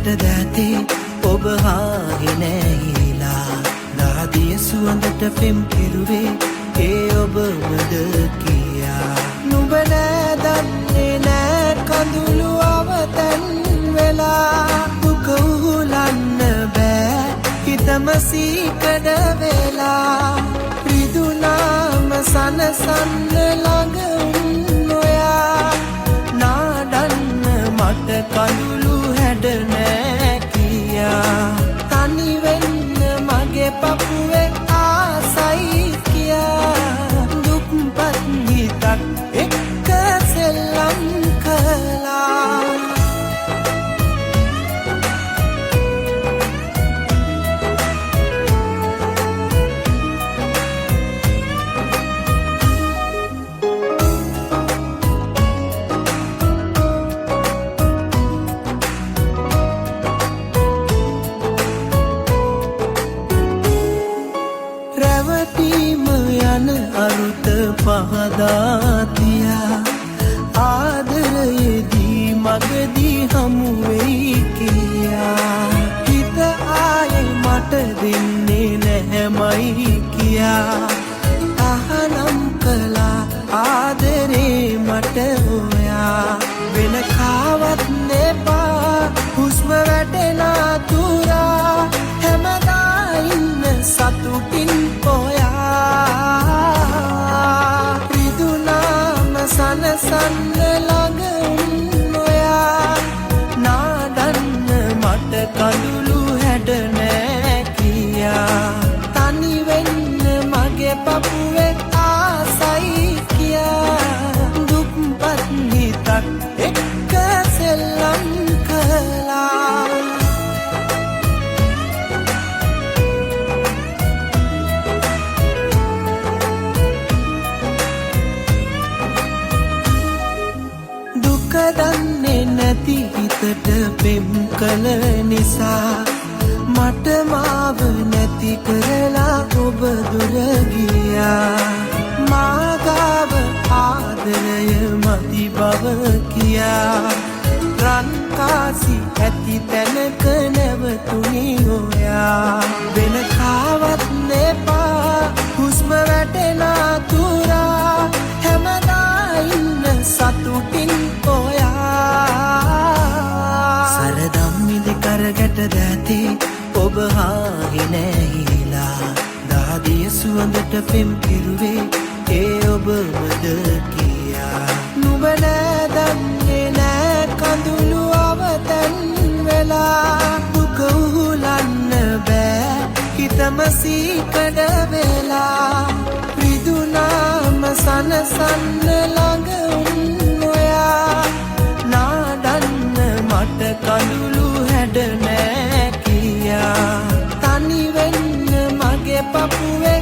ගැට දැතේ ඔබ හාගේ නැහිලා දාදිය සුවඳට පෙම් කෙරුවේ ඒ ඔබමද කියා නුඹ නෑ දන්නේ නෑ කඳුළු අවතන් වෙලා දුක උහුලන්න බෑ හිතම සීකඩ වෙලා රිදුනාම සනසන්න ළඟ නොයා නාඩන්න මට කඳුළු හැඩ නෑ කියා තනි වෙන්න මගේ පපුවේ ආසයි කියා දුක්පත් හිතක් එක්ක සෙල්ලම් කළා අරුත පහදාතියා ආදරයේදී මගදී හමුවෙයි කියා හිත ආයේ මට දෙන්නේ නැහැමයි කියා අහනම් කළා ආදරේ මට හොයා වෙන කාවත් නෙපා හුස්ම වැටෙනා තුරා හැමදා ඉන්න සතුටින් පොයා සනසන්න ළඟ නොයා නාඩන්න මට කඳුළු හැඩ නෑ කියා තනි වෙන්න මගේ පපුවේ ආසයි කියා දුක්පත් හිතක් එක්ක සෙල්ලම් කළා දන්නේ නැති හිතට පෙම් කළ නිසා මට මාව නැති කරලා ඔබ දුර ගියා මාගාව ආදරය මදි බව කියා රන්කාසි ඇති තැනක නැවතුනි ඔයා වෙන කාවත් නෙපා හුස්ම වැටෙනා තුරා හැමදා ඉන්න සතුටින් කරගැට දැතේ ඔබ හාගේ නැහිලා දාදිය සුවඳට පෙම් කෙරුවේ ඒ ඔබමද කියා නුඹ නෑ දන්නේ නෑ කඳුළු අවතන් වෙලා දුක උහුලන්න බෑ හිතම සීකඩ වෙලා රිදුනාම සනසන්න ළඟ නොයා නාඩන්න මට කඳුළු හැඩ නෑ කියා තනි වෙන්න මගේ පපුවේ